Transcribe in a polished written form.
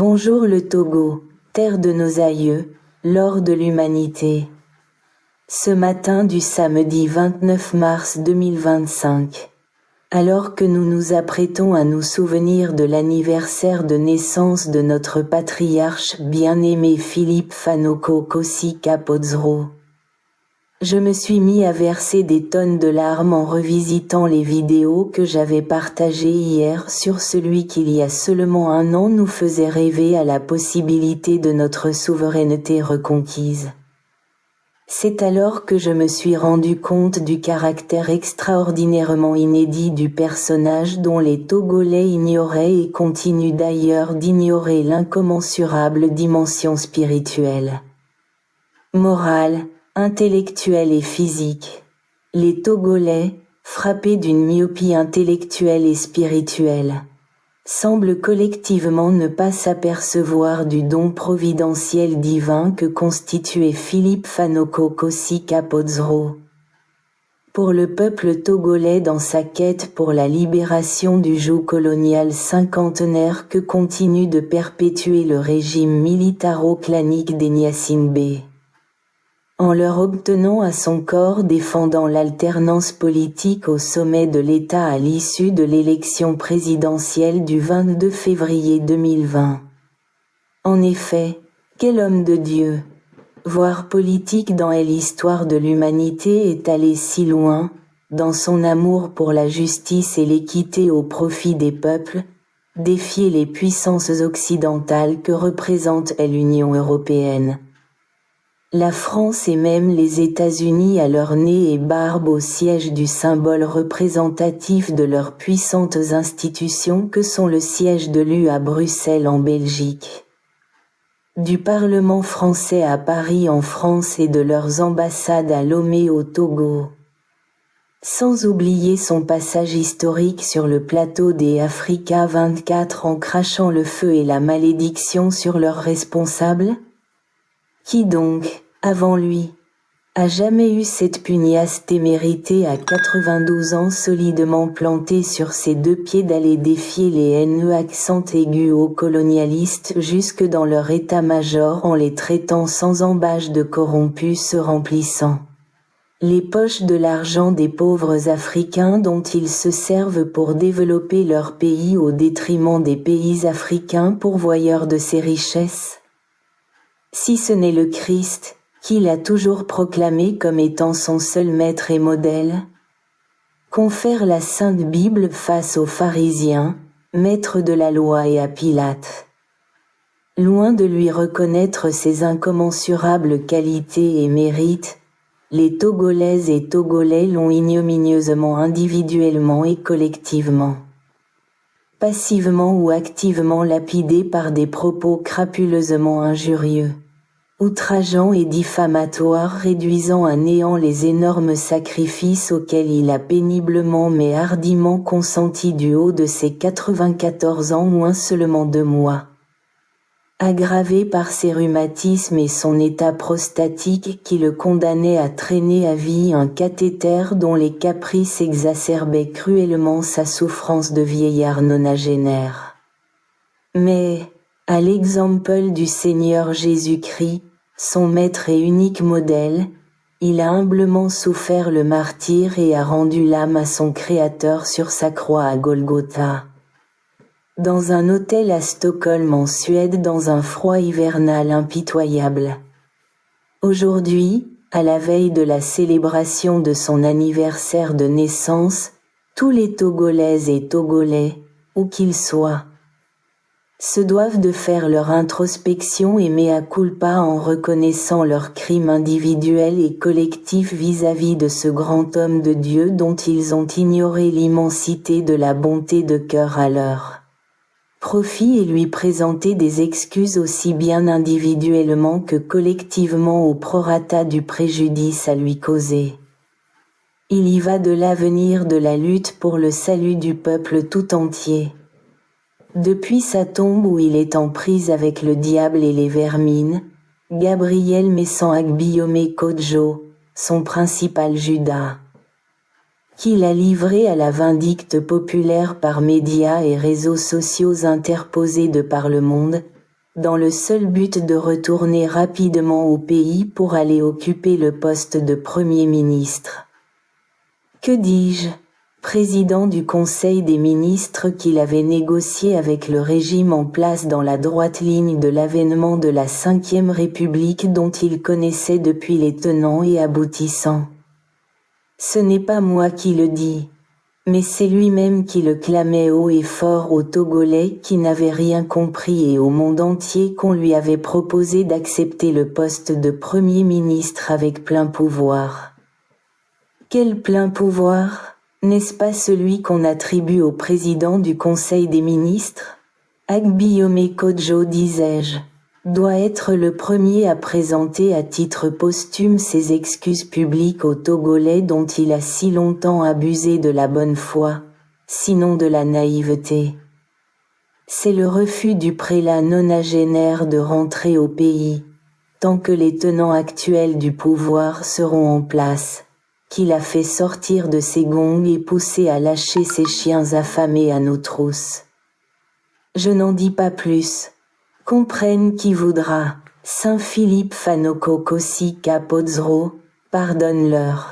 Bonjour le Togo, terre de nos aïeux, l'or de l'humanité. Ce matin du samedi 29 mars 2025, alors que nous nous apprêtons à nous souvenir de l'anniversaire de naissance de notre patriarche bien-aimé Philippe Fanoko Kossi Kapodzro, je me suis mis à verser des tonnes de larmes en revisitant les vidéos que j'avais partagées hier sur celui qu'il y a seulement un an nous faisait rêver à la possibilité de notre souveraineté reconquise. C'est alors que je me suis rendu compte du caractère extraordinairement inédit du personnage dont les Togolais ignoraient et continuent d'ailleurs d'ignorer l'incommensurable dimension spirituelle, morale, intellectuelle et physique. Les Togolais, frappés d'une myopie intellectuelle et spirituelle, semblent collectivement ne pas s'apercevoir du don providentiel divin que constituait Philippe Fanoko Kossi Kapodzro pour le peuple togolais dans sa quête pour la libération du joug colonial cinquantenaire que continue de perpétuer le régime militaro-clanique des Gnassingbé. En leur obtenant à son corps défendant l'alternance politique au sommet de l'État à l'issue de l'élection présidentielle du 22 février 2020. En effet, quel homme de Dieu, voire politique dans l'histoire de l'humanité est allé si loin, dans son amour pour la justice et l'équité au profit des peuples, défier les puissances occidentales que représente l'Union européenne. La France et même les États-Unis à leur nez et barbe au siège du symbole représentatif de leurs puissantes institutions que sont le siège de l'UE à Bruxelles en Belgique, du Parlement français à Paris en France et de leurs ambassades à Lomé au Togo. Sans oublier son passage historique sur le plateau des Africa 24 en crachant le feu et la malédiction sur leurs responsables. Qui donc, avant lui, a jamais eu cette pugnace témérité à 92 ans solidement plantée sur ses deux pieds d'aller défier les haineux accents aigus aux colonialistes jusque dans leur état-major en les traitant sans embâche de corrompus se remplissant les poches de l'argent des pauvres Africains dont ils se servent pour développer leur pays au détriment des pays africains pourvoyeurs de ces richesses? Si ce n'est le Christ, qu'il a toujours proclamé comme étant son seul maître et modèle, confère la Sainte Bible face aux pharisiens, maîtres de la loi et à Pilate. Loin de lui reconnaître ses incommensurables qualités et mérites, les Togolaises et Togolais l'ont ignominieusement individuellement et collectivement, passivement ou activement lapidé par des propos crapuleusement injurieux, outrageants et diffamatoires réduisant à néant les énormes sacrifices auxquels il a péniblement mais hardiment consenti du haut de ses 94 ans moins seulement 2 mois. Aggravé par ses rhumatismes et son état prostatique qui le condamnait à traîner à vie un cathéter dont les caprices exacerbaient cruellement sa souffrance de vieillard nonagénaire. Mais, à l'exemple du Seigneur Jésus-Christ, son maître et unique modèle, il a humblement souffert le martyre et a rendu l'âme à son Créateur sur sa croix à Golgotha. Dans un hôtel à Stockholm en Suède dans un froid hivernal impitoyable. Aujourd'hui, à la veille de la célébration de son anniversaire de naissance, tous les Togolaises et Togolais, où qu'ils soient, se doivent de faire leur introspection et mea culpa en reconnaissant leurs crimes individuels et collectifs vis-à-vis de ce grand homme de Dieu dont ils ont ignoré l'immensité de la bonté de cœur à leur profit et lui présenter des excuses aussi bien individuellement que collectivement au prorata du préjudice à lui causer. Il y va de l'avenir de la lutte pour le salut du peuple tout entier. Depuis sa tombe où il est en prise avec le diable et les vermines, Gabriel Messan Agbiomé Kodjo, son principal Judas, qu'il a livré à la vindicte populaire par médias et réseaux sociaux interposés de par le monde, dans le seul but de retourner rapidement au pays pour aller occuper le poste de Premier ministre. Que dis-je, président du Conseil des ministres qu'il avait négocié avec le régime en place dans la droite ligne de l'avènement de la Ve République dont il connaissait depuis les tenants et aboutissants. Ce n'est pas moi qui le dis, mais c'est lui-même qui le clamait haut et fort aux Togolais qui n'avaient rien compris et au monde entier qu'on lui avait proposé d'accepter le poste de Premier ministre avec plein pouvoir. Quel plein pouvoir, n'est-ce pas celui qu'on attribue au président du Conseil des ministres? Agbiyome Kodjo, disais-je, doit être le premier à présenter à titre posthume ses excuses publiques aux Togolais dont il a si longtemps abusé de la bonne foi, sinon de la naïveté. C'est le refus du prélat nonagénaire de rentrer au pays, tant que les tenants actuels du pouvoir seront en place, qu'il a fait sortir de ses gongs et pousser à lâcher ses chiens affamés à nos trousses. Je n'en dis pas plus. Comprenne qui voudra. Saint Philippe Fanoko Kosi Kapodzro, pardonne-leur.